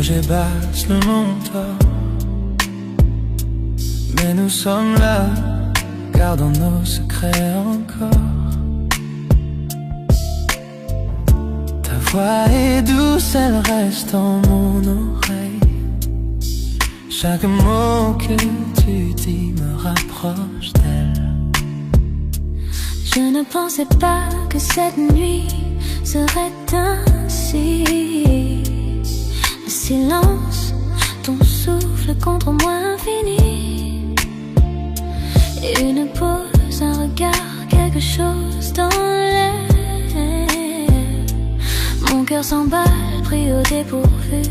projets basse le montant. Mais nous sommes là, gardons nos secrets encore. Ta voix est douce, elle reste en mon oreille. Chaque mot que tu dis me rapproche d'elle. Je ne pensais pas que cette nuit serait ainsi. Le silence, ton souffle contre moi infini. Et une pause, un regard, quelque chose dans l'air. Mon cœur s'emballe, pris au dépourvu,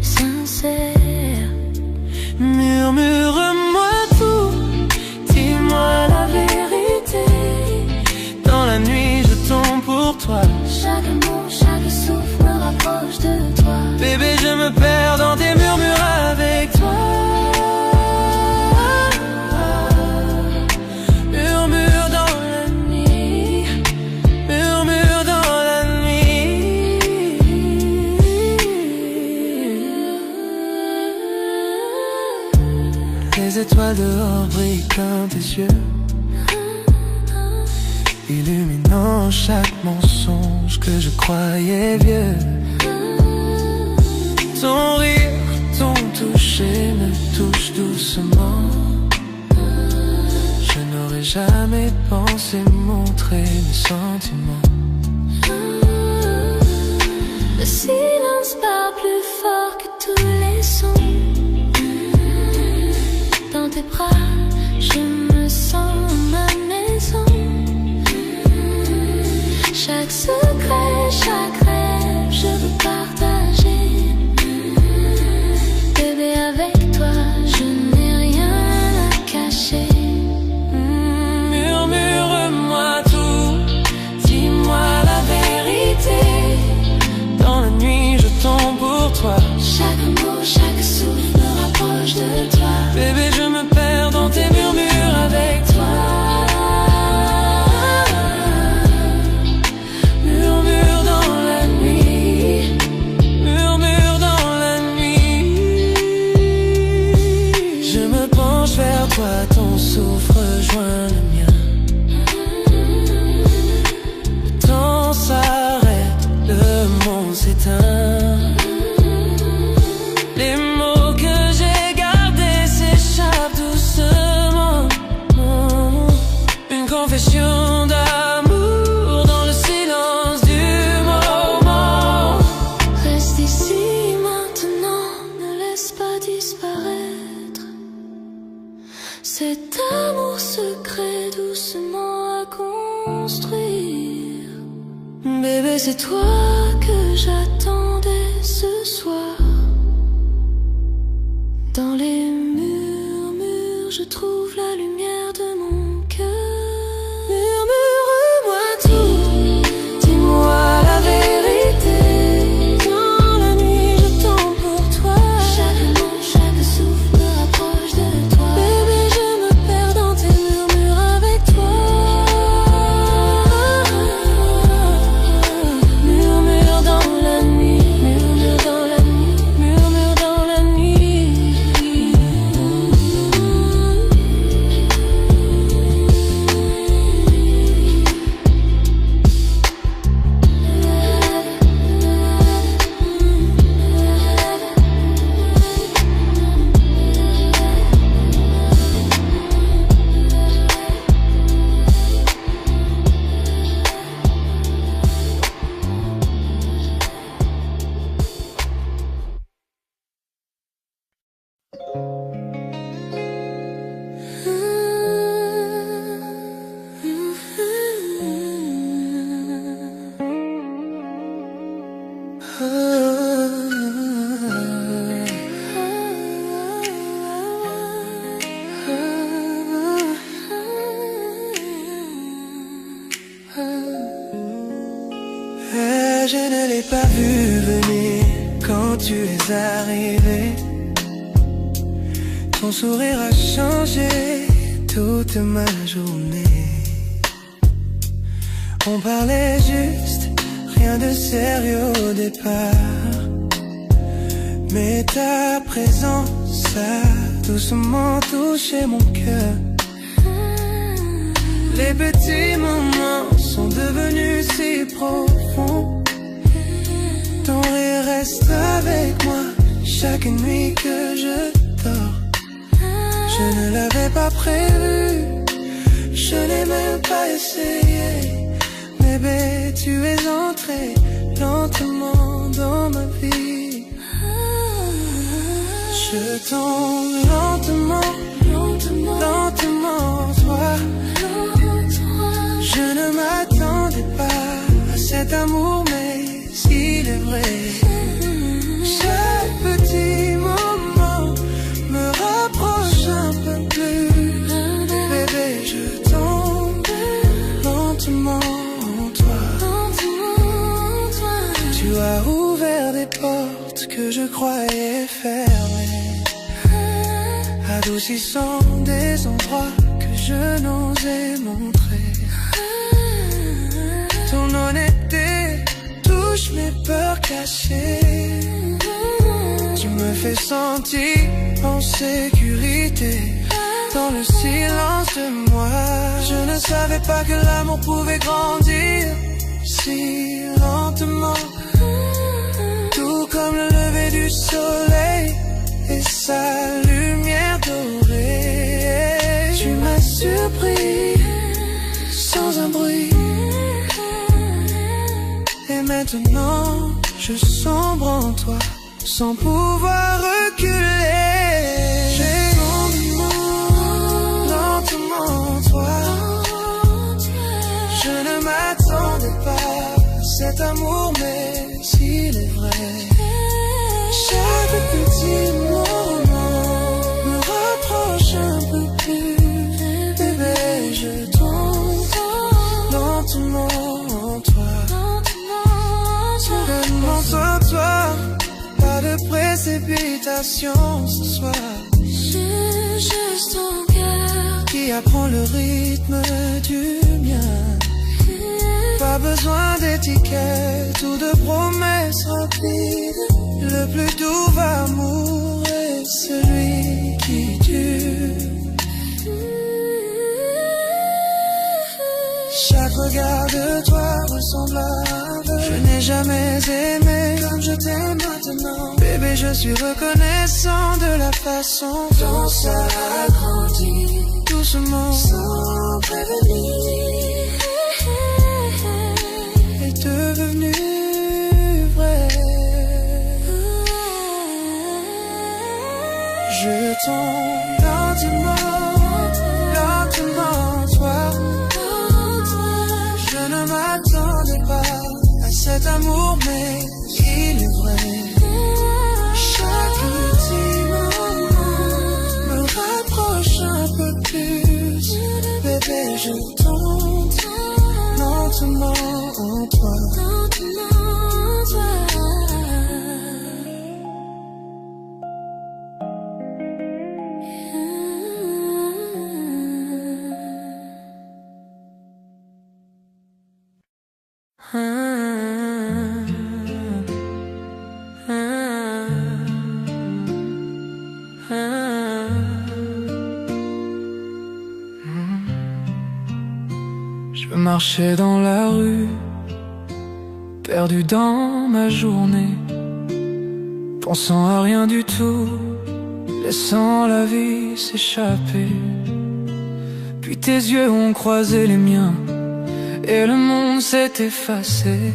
sincère. Murmure-moi tout, dis-moi la vérité. Dans la nuit je tombe pour toi. Chaque mot, chaque souffle me rapproche de toi. Bébé, je me perds dans tes murmures avec toi. Murmure dans la nuit, murmure dans la nuit. Les étoiles dehors brillent dans tes yeux, illuminant chaque mensonge que je croyais vieux. Ton rire, ton toucher me touche doucement. Je n'aurais jamais pensé montrer mes sentiments. Le silence parle plus fort que tous les sons. Dans tes bras, je me sens ma maison. Chaque secret, chaque rêve, je veux partager. Bébé, avec toi, je n'ai rien à cacher. Murmure-moi tout, dis-moi la vérité. Dans la nuit, je tombe pour toi. Chaque mot, chaque souffle me rapproche de toi. Bébé, je me perds dans tes murmures avec toi. Murmure dans la nuit, murmure dans la nuit. Je me penche vers toi, ton souffle rejoint le mien. Le temps s'arrête, le monde s'éteint. Les mots que j'ai gardés s'échappent doucement. Une confession d'amour dans le silence du moment. Reste ici maintenant, ne laisse pas disparaître cet amour secret doucement à construire. Bébé, C'est toi que j'attendais ce soir. Dans les murmures, je trouve la lumière de mon cœur. murmure-moi tout, dis-moi la vérité. Dans la nuit, je tombe pour toi. Chaque mot, chaque souffle me rapproche de toi. Bébé, je me perds dans tes murmures avec toi. Murmure dans la nuit, murmure dans la nuit, murmure dans la nuit. Je ne l'ai pas vu venir quand tu es arrivé. Ton sourire a changé toute ma journée. On parlait juste, rien de sérieux au départ. Mais ta présence a doucement touché mon cœur. Les petits moments sont devenus si profonds. Ton rire reste avec moi chaque nuit que je dors. Je ne l'avais pas prévu, je n'ai même pas essayé. Bébé, tu es entré lentement dans ma vie. Je tombe lentement, lentement, lentement, toi. Je ne m'attendais pas à cet amour, mais il est vrai. Chaque petit moment me rapproche un peu plus. Bébé, je tombe lentement en toi. Tu as ouvert des portes que je croyais fermées, adoucissant des endroits que je n'osais montrer. Ton honnêteté touche mes peurs cachées. Tu me fais sentir en sécurité dans le silence de moi. Je ne savais pas que l'amour pouvait grandir si lentement, tout comme le lever du soleil et sa lumière dorée. Tu m'as surpris sans un bruit. Et maintenant, je sombre en toi, sans pouvoir reculer. J'ai lentement en toi. Je ne m'attendais pas à cet amour, mais s'il est vrai. Chaque petit moment me rapproche un peu plus. Bébé, je tombe lentement en toi. Montre-toi, pas de précipitation ce soir. J'ai juste ton cœur qui apprend le rythme du mien. Pas besoin d'étiquette ou de promesses rapides. Le plus doux amour est celui qui dure. Chaque regard de toi ressemble à un vœu. Je n'ai jamais aimé comme je t'aime maintenant. Bébé, je suis reconnaissant de la façon dont ça a grandi doucement, sans prévenir, est devenu vrai. Je tombe lentement, lentement, toi. Je ne m'attendais pas à cet amour, mais il est vrai. Chaque petit moment me rapproche un peu plus. Bébé, je tombe lentement en toi. Je marchais dans la rue, perdu dans ma journée, pensant à rien du tout, laissant la vie s'échapper. Puis tes yeux ont croisé les miens et le monde s'est effacé.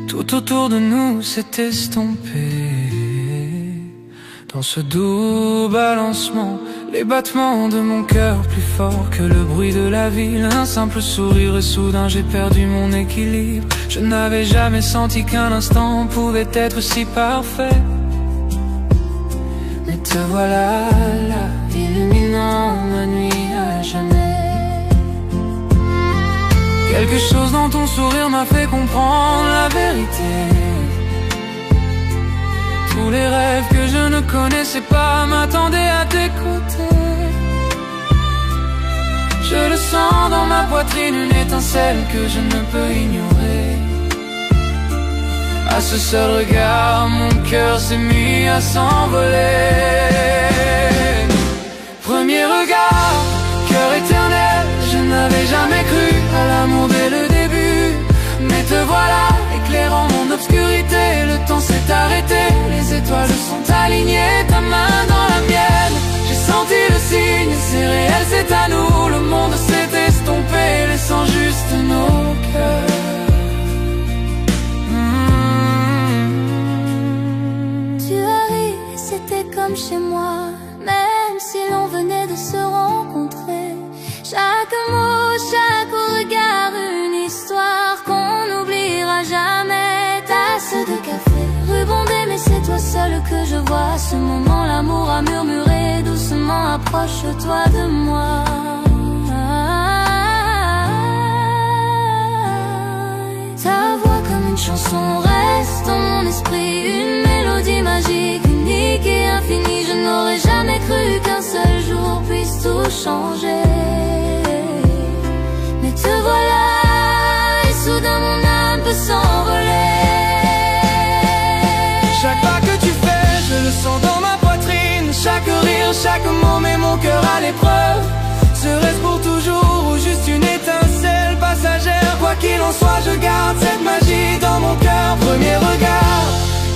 Tout autour de nous s'est estompé. Dans ce doux balancement, les battements de mon cœur plus forts que le bruit de la ville. Un simple sourire et soudain j'ai perdu mon équilibre. Je n'avais jamais senti qu'un instant pouvait être si parfait. Mais te voilà là, illuminant ma nuit à jamais. Quelque chose dans ton sourire m'a fait comprendre la vérité. Tous les rêves que je ne connaissais pas m'attendaient à tes côtés. Je le sens dans ma poitrine, une étincelle que je ne peux ignorer. À ce seul regard, mon cœur s'est mis à s'envoler. Premier regard, cœur éternel, je n'avais jamais cru à l'amour dès le début. Mais te voilà, éclairant mon obscurité. Le temps s'est arrêté, les étoiles sont alignées. Ta main dans la mienne, j'ai senti le signe. C'est réel, c'est à nous. Le monde s'est estompé, laissant juste nos cœurs. Tu arrives, c'était comme chez moi. Même si l'on venait de se rencontrer, chaque mot, chaque regard, une histoire qu'on n'oubliera jamais. Tasse de café, rebondé, mais c'est toi seul que je vois. À ce moment, l'amour a murmuré doucement, approche-toi de moi. Ta voix comme une chanson reste dans mon esprit, une mélodie magique, unique et infinie. Je n'aurais jamais cru qu'un seul jour puisse tout changer. Mais te voilà, et soudain mon âme peut s'envoler. Chaque pas que tu fais, je le sens dans ma poitrine. Chaque rire, chaque mot met mon cœur à l'épreuve. Serait-ce pour toujours ou juste une étincelle passagère? Quoi qu'il en soit, je garde cette magie dans mon cœur. Premier regard,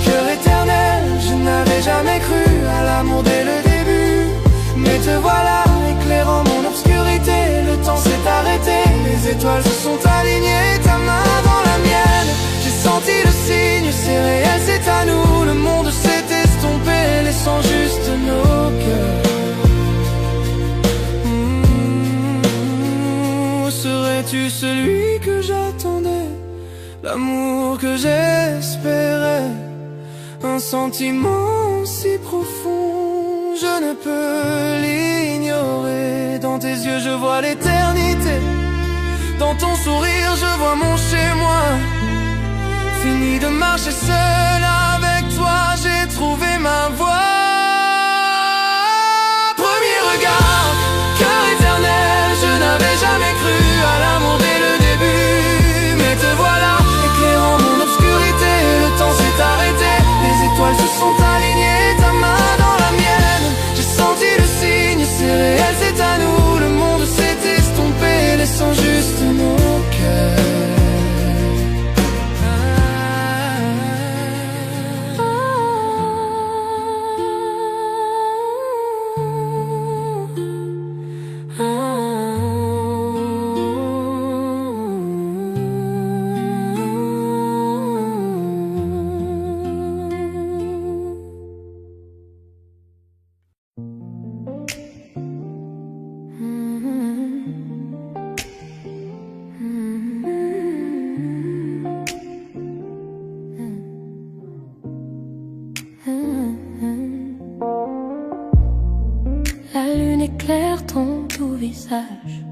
cœur éternel, je n'avais jamais cru à l'amour dès le début. Mais te voilà, éclairant mon obscurité. Le temps s'est arrêté, les étoiles se sont alignées. Ta main dans la mienne, j'ai senti le signe. C'est réel, c'est à nous. Le monde s'est estompé, laissant juste nos cœurs. Serais-tu celui que j'attendais, l'amour que j'espérais? Un sentiment si profond, je ne peux l'ignorer. Dans tes yeux je vois l'éternité, dans ton sourire je vois mon chez-moi. Fini de marcher seul, avec toi j'ai trouvé ma voie. Premier regard, cœur éternel, je n'avais jamais cru à l'amour dès le début. Mais te voilà, éclairant mon obscurité. Le temps s'est arrêté, les étoiles se sont alignées. Ta main dans la mienne, j'ai senti le signe. C'est réel, c'est à nous. Le monde s'est estompé, laissant juste nos cœurs. La lune éclaire ton doux visage,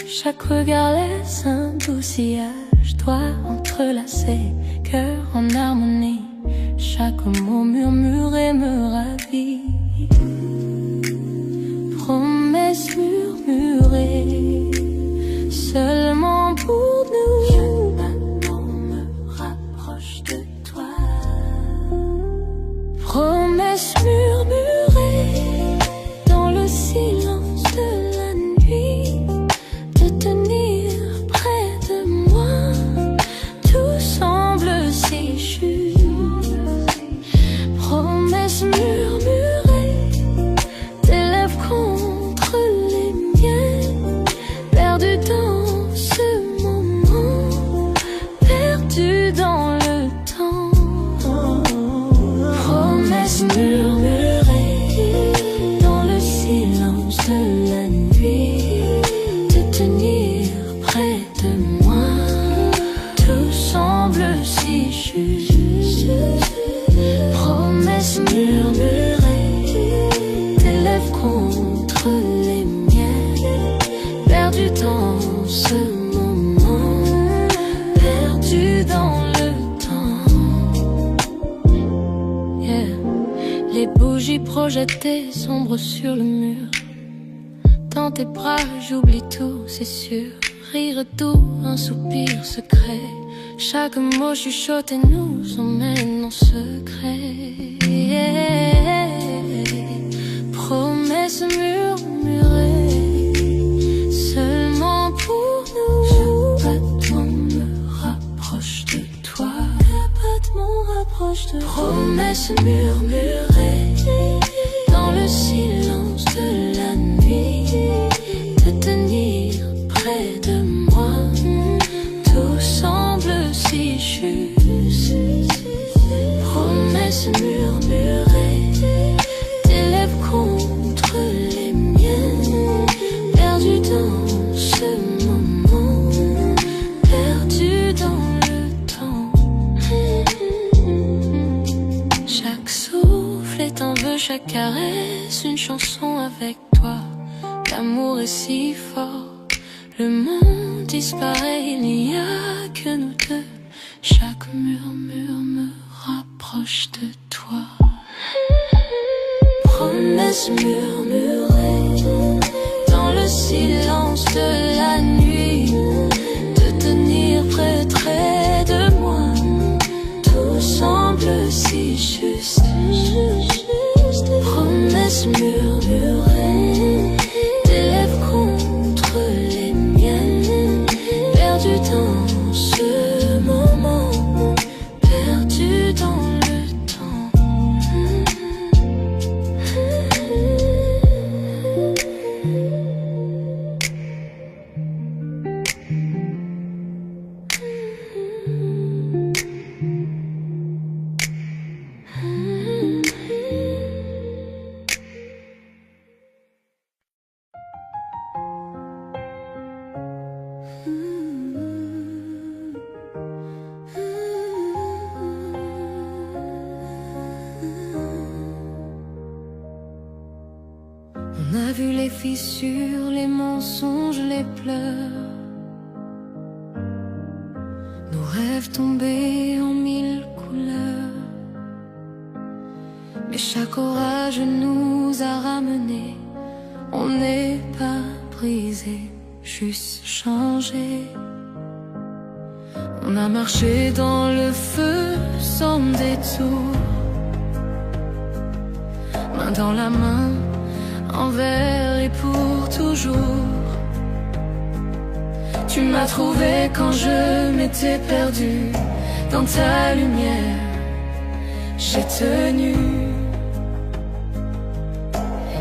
chaque regard laisse un doux sillage. Doigts entrelacés, cœur en harmonie, chaque mot murmuré me ravit. Promesses murmurées, seulement pour nous. Maintenant me rapproche de toi. Promesses murmurées dans le silence de la nuit, de tenir près de moi. Tout semble si juste. Promesses murmurées, tes lèvres contre les miennes, perdu dans ce moment, perdu dans le temps. Promesses murmurées dans le silence de la nuit, de tenir près de moi. Tout semble si juste. Promesses murmurées, tes lèvres contre les miennes, perdu dans ce moment, perdu dans le temps. Yeah. Les bougies projetées sombres sur le mur. Dans tes bras j'oublie tout, c'est sûr. Rire doux, un soupir secret. Chaque mot chuchoté nous emmène en secret. Promesses murmurées seulement pour nous. Chaque battement me rapproche de toi. Chaque battement rapproche de toi. Promesses murmurées dans le silence de la nuit, de tenir près de moi. Tout semble si juste. Promesses murmurées, tes lèvres contre les miennes, perdu dans ce moment, perdu dans le temps. Chaque souffle est un vœu, chaque caresse une chanson avec toi. L'amour est si fort, le monde disparaît, il n'y a que nous deux. Chaque murmure me rapproche de toi. Promesses murmurées dans le silence de la nuit, de tenir près de moi. Tout semble si juste. Promesses murmurées, tes lèvres contre les miennes, perdu dans ce moment, perdu dans le temps. On a vu les fissures, les mensonges, les pleurs, nos rêves tombés en mille couleurs. Mais chaque orage nous a ramenés. On n'est pas brisé, juste changé. On a marché dans le feu sans détour, main dans la main, envers et pour toujours. Tu m'as trouvé quand je m'étais perdu. Dans ta lumière, j'ai tenu.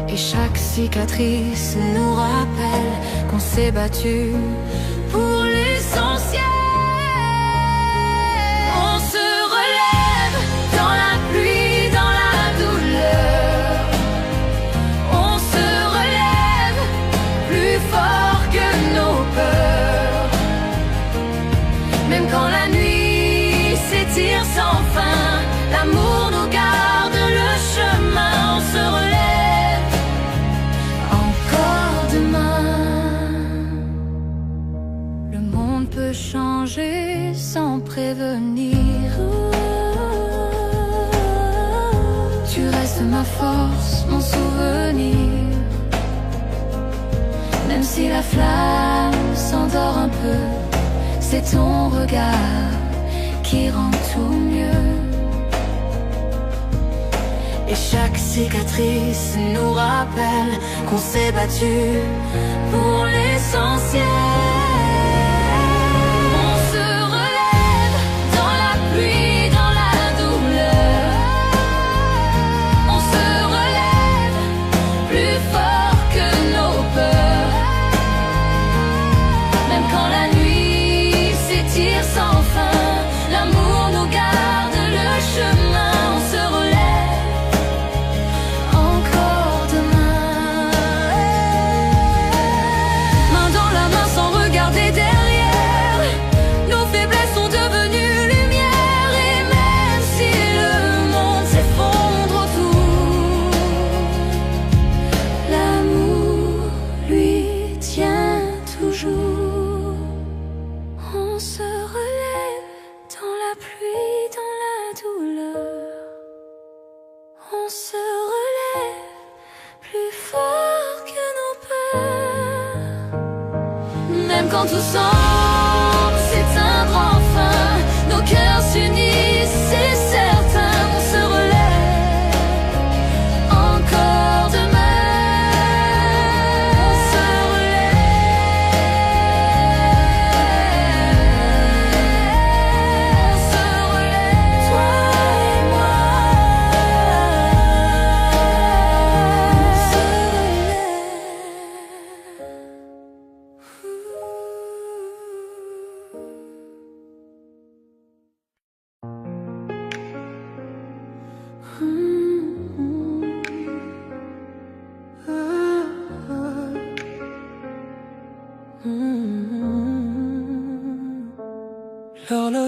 Et chaque cicatrice nous rappelle qu'on s'est battu pour l'essentiel. On se relève dans la pluie, dans la douleur. On se relève plus fort que nos peurs. Même quand la nuit s'étire sans fin, l'amour nous garde le chemin. On se relève encore demain. Le monde peut changer sans prévenir. Tu restes ma force, mon souvenir. Même si la flamme s'endort un peu, c'est ton regard qui rend tout mieux. Et chaque cicatrice nous rappelle qu'on s'est battu pour l'essentiel. On se relève dans la pluie, dans la douleur. On se relève plus fort que nos peurs. Même quand la nuit s'étire sans fin, l'amour nous garde le chemin. On se relève encore demain. Main dans la main sans regarder derrière. Nos faiblesses sont devenues lumière. Et même si le monde s'effondre autour, l'amour lui tient toujours. On se relève dans la pluie, dans la douleur. On se relève plus fort que nos peurs. Même quand tout semble s'éteindre enfin,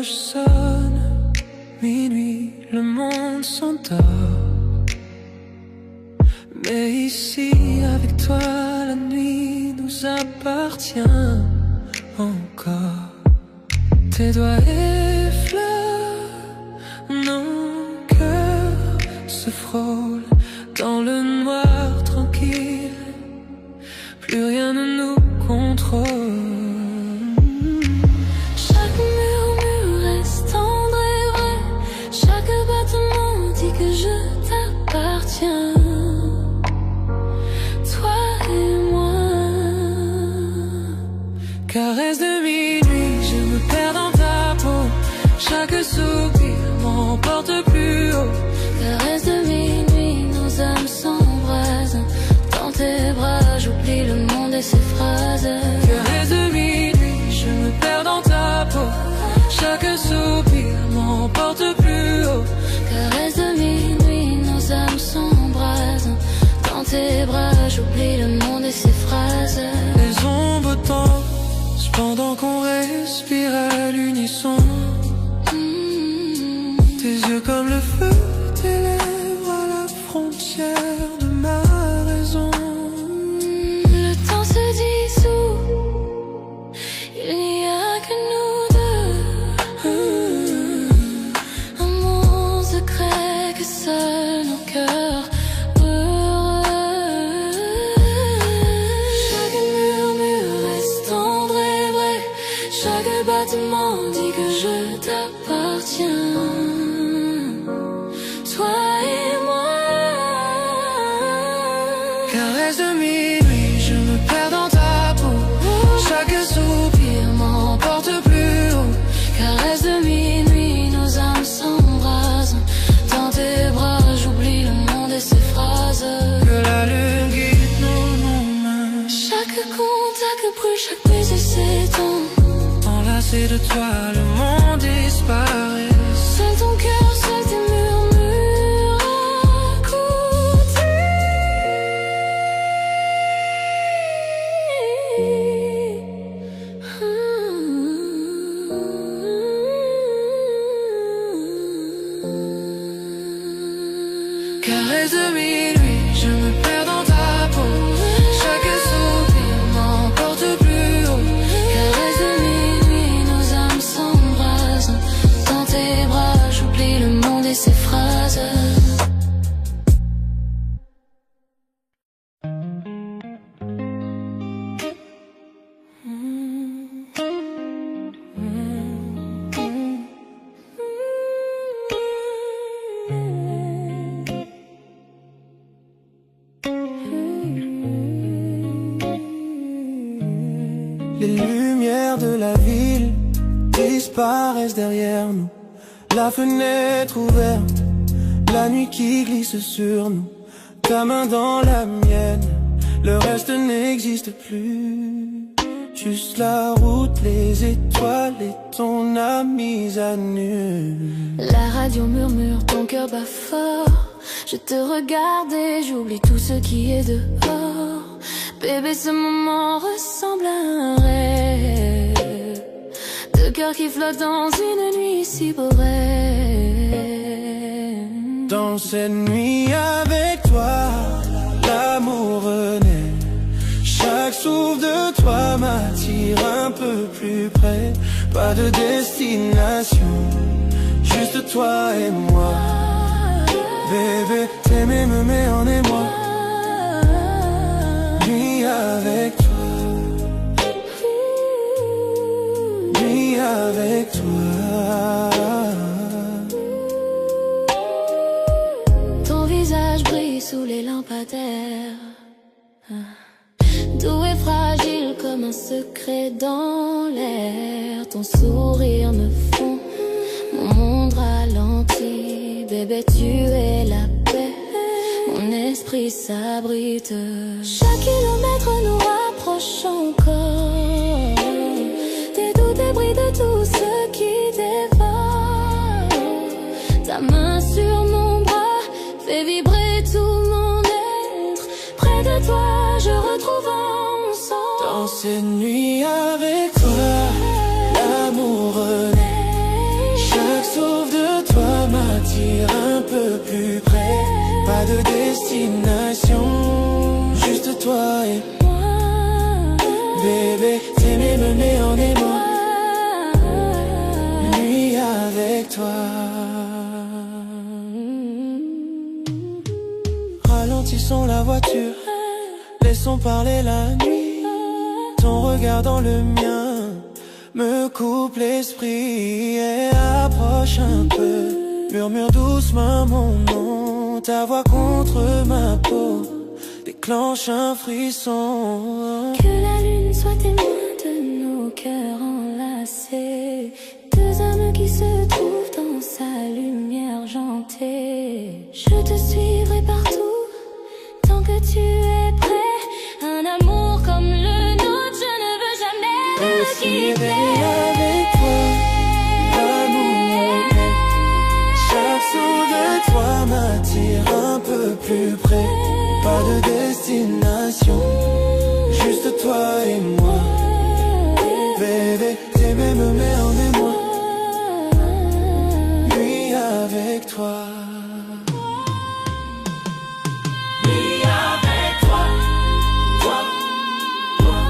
l'horloge sonne, minuit, le monde s'endort. Mais ici, avec toi, la nuit nous appartient encore. Tes doigts effleurent, nos cœurs se frôlent dans le noir tranquille. Plus rien ne nous contrôle. Chaque murmure reste tendre et vrai. Chaque battement dit que je t'appartiens. Toi et moi. Caresse de minuit, je me perds dans ta peau. Chaque soupir m'emporte plus haut. Caresse de minuit, nos âmes s'embrasent. Dans tes bras, j'oublie le monde et ses phrases. Caresse de minuit, je me perds dans ta peau. Chaque soupir m'emporte plus haut. Caresse de minuit, nos âmes s'embrasent. Dans tes bras, j'oublie le monde et ses phrases. Les ombres tombent pendant qu'on respire à l'unisson. Tes yeux comme le feu, tes lèvres à la frontière de ma raison. Le temps se dissout, il n'y a que nous deux. Un monde secret que seuls nos cœurs heureux. Chaque murmure reste tendre et vrai. Chaque battement dit que je t'appartiens. Toi et moi. Caresse de minuit, je me perds dans ta peau. Chaque soupir m'emporte plus haut. Caresse de minuit, nos âmes s'embrasent. Dans tes bras, j'oublie le monde et ses phrases. Que la lune guide nos mains. Chaque contact brûle, chaque baiser s'étend. Enlacé de toi, le monde disparaît. Seul ton cœur, seul tes murmures à côté. Caresse de minuit, je me perds dans ta peau. Chaque soupir m'emporte plus haut. Caresse de minuit, nos âmes s'embrasent. Dans tes bras, j'oublie le monde et ses phrases. Les lumières de la ville disparaissent derrière nous. La fenêtre ouverte, la nuit qui glisse sur nous. Ta main dans la mienne, le reste n'existe plus. Juste la route, les étoiles et ton âme à nu. La radio murmure, ton cœur bat fort. Je te regarde et j'oublie tout ce qui est dehors. Bébé, ce moment ressemble à un rêve. Deux cœurs qui flottent dans une nuit si boréenne. Dans cette nuit avec toi, l'amour renaît. Chaque souffle de toi m'attire un peu plus près. Pas de destination, juste toi et moi. Bébé, t'aimer me met en émoi. Nuit avec toi, nuit avec toi. Ton visage brille sous les lampadaires. Doux et fragile comme un secret dans l'air. Ton sourire me fond, mon monde ralentit. Bébé, tu es la paix, mon esprit s'abrite. Chaque kilomètre nous rapproche encore. Des doutes, des bris de tout ce qui dévore. Ta main sur mon bras fait vibrer tout mon être. Près de toi, je retrouve un son. Dans ces nuits avec toi, l'amour renaît. plus près. Pas de destination, juste toi et moi. Bébé, t'aimer me met en émoi. Nuit avec toi. Ralentissons la voiture, laissons parler la nuit. Ton regard dans le mien me coupe l'esprit et approche un peu. Murmure doucement mon nom, ta voix contre ma peau déclenche un frisson. Que la lune soit témoin de nos cœurs enlacés, deux âmes qui se trouvent dans sa lumière argentée. Je te suivrai partout tant que tu es prêt. Un amour comme le nôtre, je ne veux jamais le quitter. Avec toi, l'amour, chaque son de toi m'attire un peu plus près. Pas de destination, juste toi et moi. Bébé, t'aimer me met en émoi. Nuit avec toi. Nuit avec toi, toi, toi.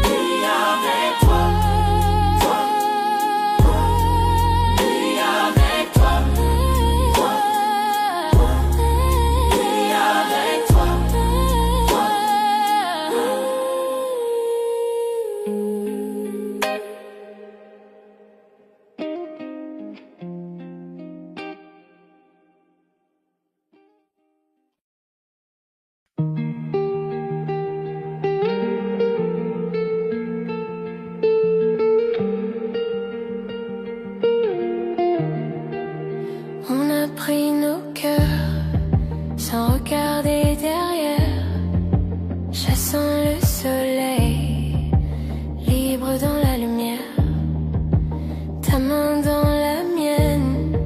Nuit avec toi, toi, toi. Nuit avec toi, toi, toi. Nuit avec toi, toi. On a pris nos cœurs sans regarder derrière, chassant le soleil, libre dans la lumière. Ta main dans la mienne,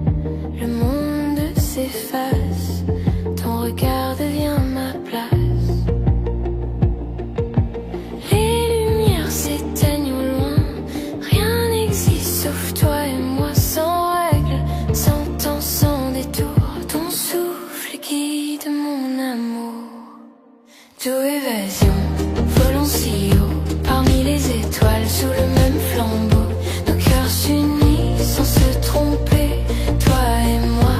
le monde s'efface, ton regard devient ma place. Les lumières s'éteignent au loin, rien n'existe sauf toi et moi, sans règle, sans temps, sans détour. Ton souffle guide mon amour. D'où évasion, volons si haut, parmi les étoiles, sous le même flambeau. Nos cœurs s'unissent sans se tromper, toi et moi.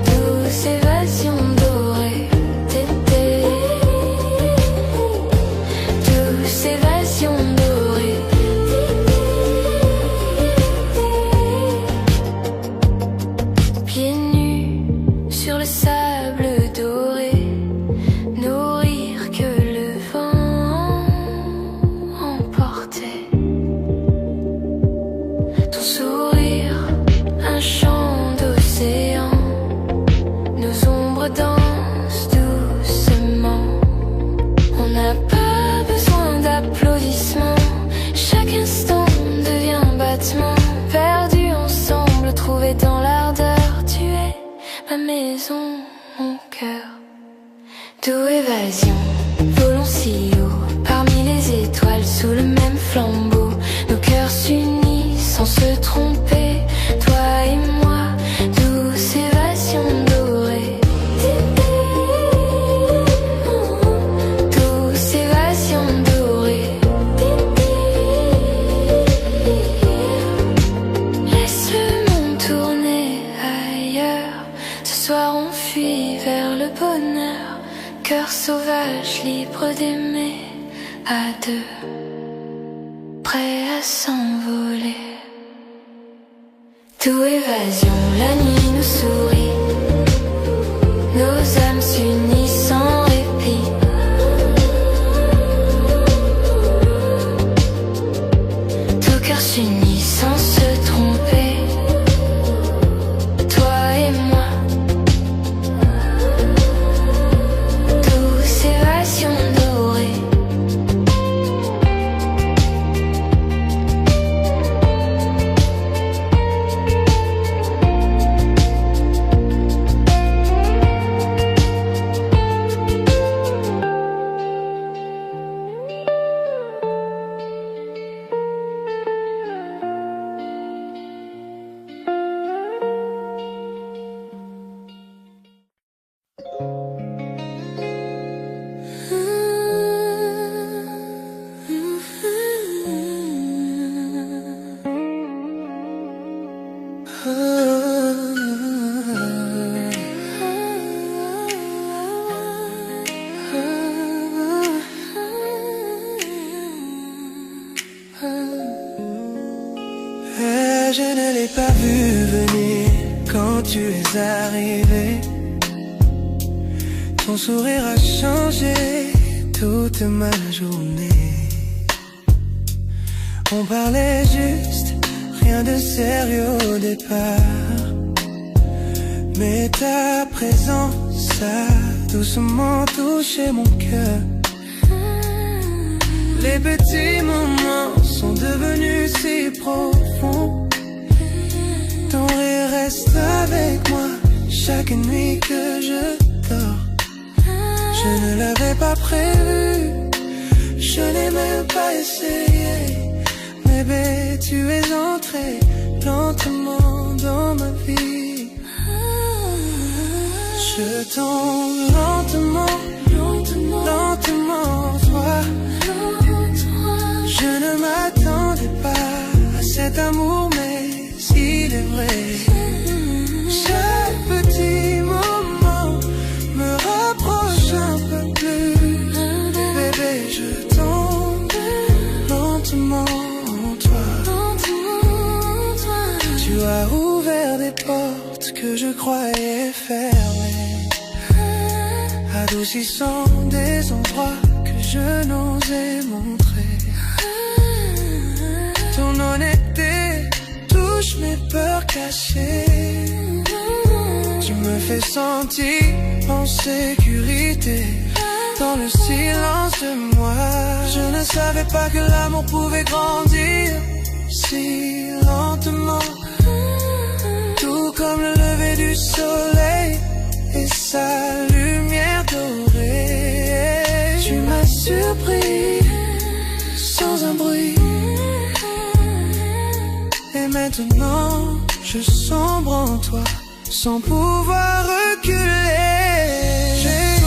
Douce évasion dorée, tété. Douce évasion dorée. Pieds nus sur le sable doré, nourrir que le vent emportait. Ton sourire, un chant d'océan, nos ombres dansent doucement. On n'a pas besoin d'applaudissements, chaque instant devient battement. Perdus ensemble, trouvés dans l'ardeur, tu es ma maison, mon cœur. D'où évasion, volons si haut, parmi les étoiles, sous le même flambeau. Nos cœurs s'unissent sans se tromper, toi et moi. Douce évasion dorée. Douce évasion dorée. Laisse le monde tourner ailleurs. Ce soir on fuit vers le bonheur. Cœur sauvage, libre d'aimer à deux, prêt à s'envoler. D'où évasion, la nuit nous sourit, nos âmes s'unissent sans répit. Nos cœurs s'unissent sans se tromper, toi et moi. Douce évasion dorée. je ne l'ai pas vu venir quand tu es arrivé. Ton sourire a changé toute ma journée. On parlait juste, rien de sérieux au départ. Mais ta présence a doucement touché mon cœur. Les petits moments sont devenus si profonds. Ton rire reste avec moi chaque nuit que je dors. Je ne l'avais pas prévu, je n'ai même pas essayé. Bébé, tu es entré lentement dans ma vie. Je tombe lentement, lentement, lentement, toi. Je ne m'attendais pas à cet amour, mais il est vrai. Chaque petit moment me rapproche un peu plus. Bébé, je tombe lentement en toi. Tu as ouvert des portes que je croyais fermées, adoucissant des endroits que je n'osais montrer. Ton honnêteté touche mes peurs cachées. Tu me fais sentir en sécurité dans le silence de moi. Je ne savais pas que l'amour pouvait grandir si lentement, tout comme le lever du soleil et sa lumière dorée. Tu m'as surpris sans un bruit. Et maintenant, je sombre en toi, sans pouvoir reculer. J'ai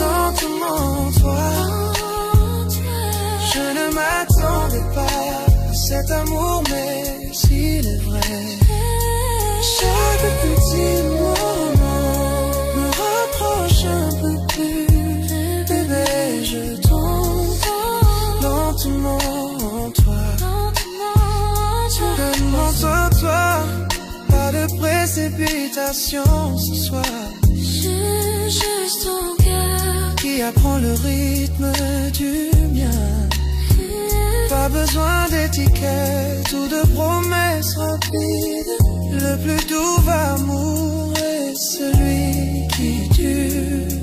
lentement en toi. Je ne m'attendais pas à cet amour, mais s'il est vrai. Chaque petit moment me rapproche un peu plus. Bébé, je tombe lentement en toi. Demande-toi, pas de précipitation ce soir. Juste ton cœur qui apprend le rythme du mien. Pas besoin d'étiquette ou de promesses rapides. Le plus doux amour est celui qui dure.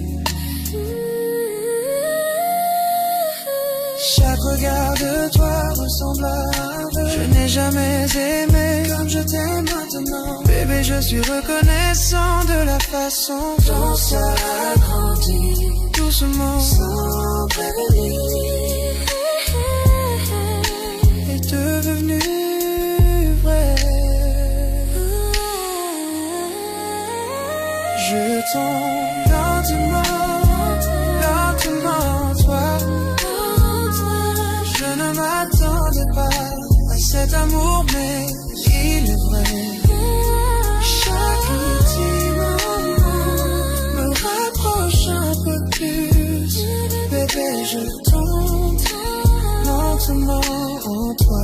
Chaque regard de toi ressemble à un vœu. Je n'ai jamais aimé comme je t'aime maintenant. Bébé, je suis reconnaissant de la façon dont ça a grandi. Doucement, sans prévenir, est devenu vrai. Je tombe lentement, lentement, toi. Je ne m'attendais pas à cet amour, mais il est vrai. Chaque petit moment me rapproche un peu plus. Bébé, je tombe lentement en toi.